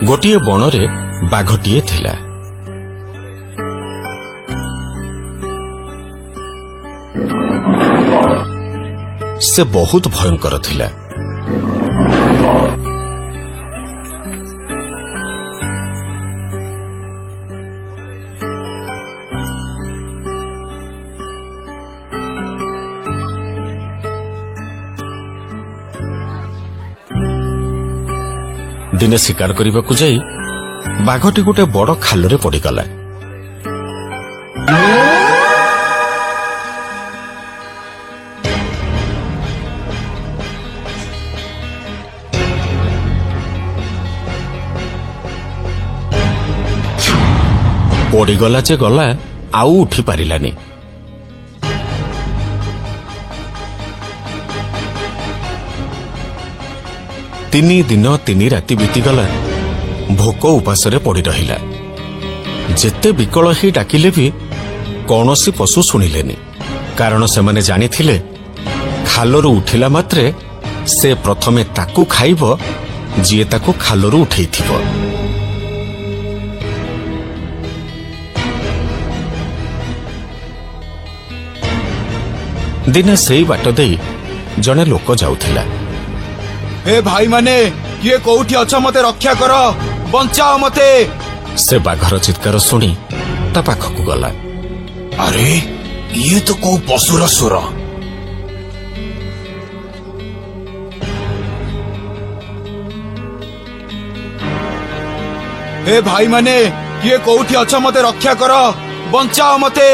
ଗୋଟିଏ ବଣରେ ବାଘଟିଏ ଥିଲା। ସେ ବହୁତ ଭୟଙ୍କର ଥିଲା। ଦିନେ ଶିକାର କରିବାକୁ ଯାଇ ବାଘଟି ଗୋଟିଏ ବଡ଼ ଖାଲରେ ପଡ଼ିଗଲା। ପଡ଼ିଗଲା ଯେ ଗଲା, ଆଉ ଉଠି ପାରିଲାନି। ତିନି ଦିନ ତିନି ରାତି ବିତିଗଲା। ଭୋକ ଉପାସରେ ପଡ଼ି ରହିଲା। ଯେତେ ବିକଳ ହେଇ ଡାକିଲେ ବି କୌଣସି ପଶୁ ଶୁଣିଲେନି। କାରଣ ସେମାନେ ଜାଣିଥିଲେ ଖାଲରୁ ଉଠିଲା ମାତ୍ରେ ସେ ପ୍ରଥମେ ତାକୁ ଖାଇବ ଯିଏ ତାକୁ ଖାଲରୁ ଉଠେଇଥିବ। ଦିନେ ସେଇ ବାଟ ଦେଇ ଜଣେ ଲୋକ ଯାଉଥିଲା। ଏ ଭାଇ ମାନେ, କିଏ କୋଉଠି ଅଛ? ମତେ ରକ୍ଷା କର, ବଞ୍ଚାଅ ମତେ। ସେ ବାଘର ଚିତ୍କାର ଶୁଣି ତା ପାଖକୁ ଗଲା। ଆରେ ଇଏ ତ କୋଉ ପଶୁର ସ୍ୱର। ଏ ଭାଇ ମାନେ, କିଏ କୋଉଠି ଅଛ? ମତେ ରକ୍ଷା କର, ବଞ୍ଚାଅ ମତେ।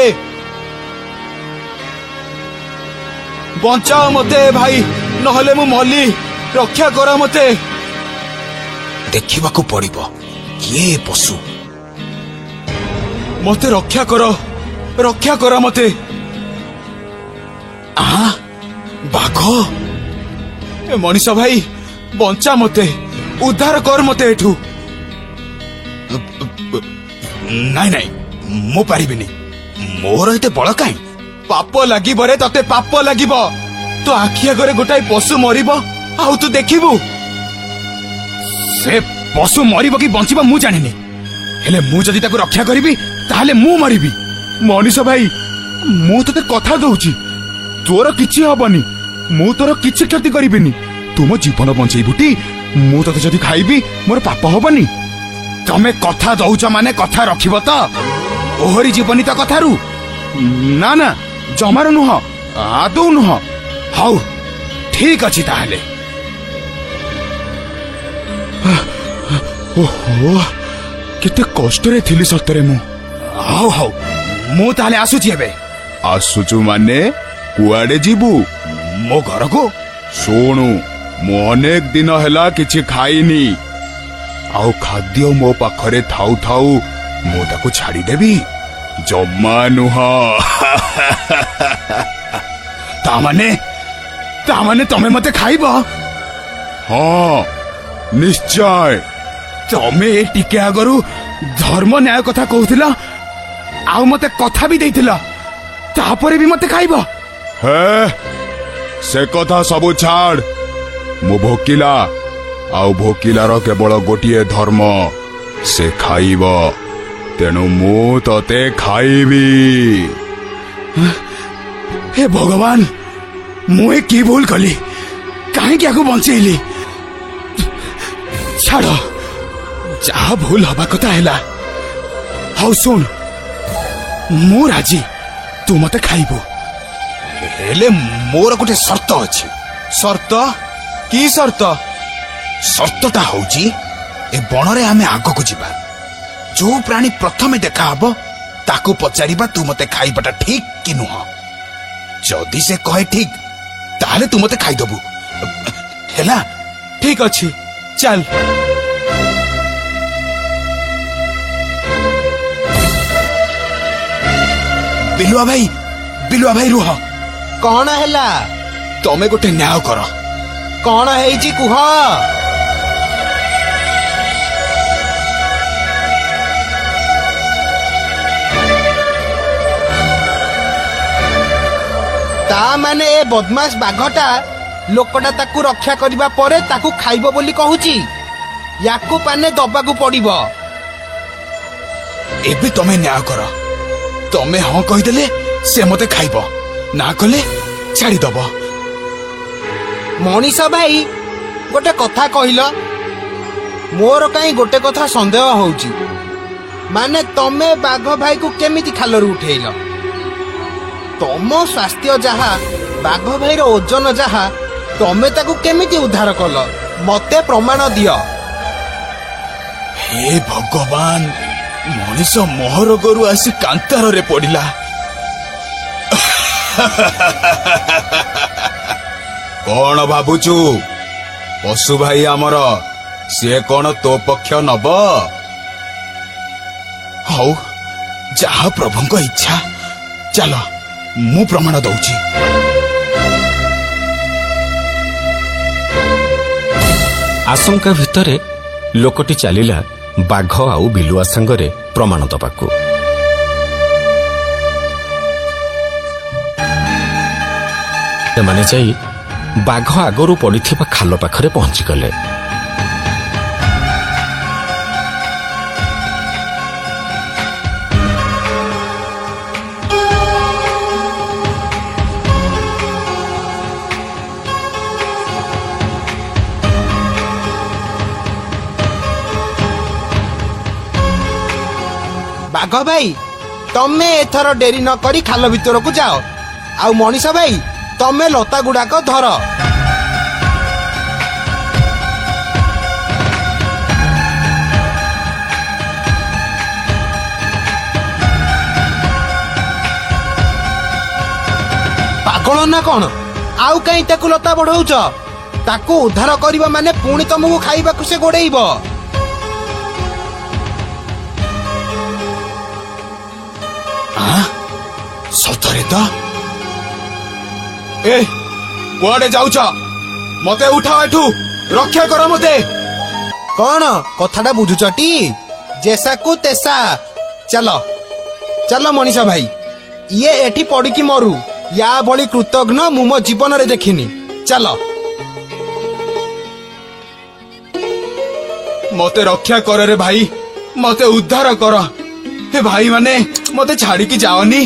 ବଞ୍ଚାଅ ମତେ ଭାଇ, ନହେଲେ ମୁଁ ମଲି। ରକ୍ଷା କର ମତେ। ଦେଖିବାକୁ ପଡିବ କିଏ ପଶୁ। ମତେ ରକ୍ଷା କର ମତେ। ବାଘ? ଏ ମଣିଷ ଭାଇ, ବଞ୍ଚା ମତେ, ଉଦ୍ଧାର କର ମତେ ଏଠୁ। ନାଇଁ, ମୁଁ ପାରିବିନି। ମୋର ଏତେ ବଳ କାହିଁ? ପାପ ଲାଗିବ ରେ, ତତେ ପାପ ଲାଗିବ। ତୋ ଆଖି ଆଗରେ ଗୋଟାଏ ପଶୁ ମରିବ, ଆଉ ତୁ ଦେଖିବୁ। ସେ ପଶୁ ମରିବ କି ବଞ୍ଚିବ ମୁଁ ଜାଣିନି, ହେଲେ ମୁଁ ଯଦି ତାକୁ ରକ୍ଷା କରିବି ତାହେଲେ ମୁଁ ମରିବି। ମଣିଷ ଭାଇ, ମୁଁ ତତେ କଥା ଦଉଛି, ତୋର କିଛି ହବନି। ମୁଁ ତୋର କିଛି କ୍ଷତି କରିବିନି। ତୁ ମୋ ଜୀବନ ବଞ୍ଚେଇବୁଟି। ମୁଁ ତତେ ଯଦି ଖାଇବି ମୋର ପାପ ହବନି। ତମେ କଥା ଦଉଛ ମାନେ କଥା ରଖିବ ତ? ଓହରି ଯିବନି ତ କଥାରୁ? ନା, ଜମାରୁ ନୁହଁ, ଆଦୌ ନୁହଁ। ହଉ ଠିକ ଅଛି ତାହେଲେ। ଓହୋ, କେତେ କଷ୍ଟରେ ଥିଲି ସତରେ ମୁଁ। ହଉ, ମୁଁ ତାହେଲେ ଆସୁଛି ଏବେ। ଆସୁଛୁ ମାନେ କୁଆଡେ ଯିବୁ? ମୋ ଘରକୁ। ଶୁଣୁ, ମୁଁ ଅନେକ ଦିନ ହେଲା କିଛି ଖାଇନି, ଆଉ ଖାଦ୍ୟ ମୋ ପାଖରେ ଥାଉ ଥାଉ ମୁଁ ତାକୁ ଛାଡ଼ିଦେବି? ଜମା ନୁହଁ। ତାମାନେ ତମେ ମତେ ଖାଇବ? ହଁ, ନିଶ୍ଚୟ। ତମେ ଟିକେ ଆଗରୁ ଧର୍ମ ନ୍ୟାୟ କଥା କହୁଥିଲ, ଆଉ ମତେ କଥା ବି ଦେଇଥିଲ, ତାପରେ ବି ମତେ ଖାଇବ? ସେ କଥା ସବୁ ଛାଡ। ମୁଁ ଭୋକିଲା, ଆଉ ଭୋକିଲାର କେବଳ ଗୋଟିଏ ଧର୍ମ, ସେ ଖାଇବ। ତେଣୁ ମୁଁ ତତେ ଖାଇବି। ହେ ଭଗବାନ, ମୁଁ କି ଭୁଲ କଲି? କାହିଁକି ଆକୁ ବଞ୍ଚେଇଲି? ଛାଡ, ଯାହା ଭୁଲ ହବା କଥା ହେଲା। ହଉ ଶୁଣ, ମୁଁ ରାଜି, ତୁ ମତେ ଖାଇବୁ। ହେଲେ ମୋର ଗୋଟେ ସର୍ତ୍ତ ଅଛି। ସର୍ତ୍ତ? କି ସର୍ତ୍ତ? ସର୍ତ୍ତଟା ହଉଛି, ଏ ବଣରେ ଆମେ ଆଗକୁ ଯିବା। ଯୋଉ ପ୍ରାଣୀ ପ୍ରଥମେ ଦେଖାହବ ତାକୁ ପଚାରିବା, ତୁ ମତେ ଖାଇବାଟା ଠିକ କି ନୁହଁ। ଯଦି ସେ କହେ ଠିକ, ତାହେଲେ ତୁ ମତେ ଖାଇଦବୁ। ହେଲା? ଠିକ ଅଛି, ଚାଲ। ବିଲୁଆ ଭାଇ ରୁହ। କଣ ହେଲା? ତମେ ଗୋଟେ ନ୍ୟାୟ କର। କଣ ହେଇଛି କୁହ? ତା ମାନେ ଏ ବଦମାସ ବାଘଟା, ଲୋକଟା ତାକୁ ରକ୍ଷା କରିବା ପରେ ତାକୁ ଖାଇବ ବୋଲି କହୁଛି। ୟାକୁ ପାନେ ଦବାକୁ ପଡିବ। ଏବେ ତମେ ନ୍ୟାୟ କର। ତମେ ହଁ କହିଦେଲେ ସେ ମତେ ଖାଇବ, ନା କଲେ ଛାଡିଦବ। ମଣିଷ ଭାଇ ଗୋଟେ କଥା କହିଲ, ମୋର କାହିଁ ଗୋଟେ କଥା ସନ୍ଦେହ ହଉଛି। ମାନେ ତମେ ବାଘ ଭାଇକୁ କେମିତି ଖାଲରୁ ଉଠେଇଲ? ତମ ସ୍ୱାସ୍ଥ୍ୟ ଯାହା, ବାଘ ଭାଇର ଓଜନ ଯାହା, ତମେ ତାକୁ କେମିତି ଉଦ୍ଧାର କଲ? ମତେ ପ୍ରମାଣ ଦିଅ। ହେ ଭଗବାନ, ମଣିଷ ମହରଗରୁ ଆସି କାନ୍ତାରରେ ପଡିଲା। କଣ ଭାବୁଛୁ ପଶୁ ଭାଇ ଆମର, ସିଏ କଣ ତୋ ପକ୍ଷ ନବ? ହଉ, ଯାହା ପ୍ରଭୁଙ୍କ ଇଚ୍ଛା। ଚାଲ, ମୁଁ ପ୍ରମାଣ ଦଉଛି। ଆଶଙ୍କା ଭିତରେ ଲୋକଟି ଚାଲିଲା ବାଘ ଆଉ ବିଲୁଆ ସାଙ୍ଗରେ ପ୍ରମାଣ ଦେବାକୁ। ସେମାନେ ଯାଇ ବାଘ ଆଗରୁ ପଡ଼ିଥିବା ଖାଲ ପାଖରେ ପହଞ୍ଚିଗଲେ। ବାଘ ଭାଇ, ତମେ ଏଥର ଡେରି ନ କରି ଖାଲ ଭିତରକୁ ଯାଅ। ଆଉ ମଣିଷ ଭାଇ, ତମେ ଲତା ଗୁଡାକ ଧର। ପାଗଳ ନା କଣ? ଆଉ କାହିଁ ତାକୁ ଲତା ବଢଉଛ? ତାକୁ ଉଦ୍ଧାର କରିବା ମାନେ ପୁଣି ତମକୁ ଖାଇବାକୁ ସେ ଗୋଡେଇବ। ସତରେ ତ? ଏ କୁଆଡେ ଯାଉଛ? ମତେ ଉଠାଅ ଏଠୁ, ରକ୍ଷା କର ମତେ। କଣ କଥାଟା ବୁଝୁଛଟି? ଜେସାକୁ ତେସା। ଚାଲ ଚାଲ ମଣିଷ ଭାଇ, ଇଏ ଏଠି ପଡିକି ମରୁ। ୟା ଭଳି କୃତଘ୍ନ ମୁଁ ମୋ ଜୀବନରେ ଦେଖିନି। ଚାଲ। ମତେ ରକ୍ଷା କରରେ ଭାଇ, ମତେ ଉଦ୍ଧାର କର। ହେ ଭାଇ ମାନେ, ମତେ ଛାଡିକି ଯାଅନି।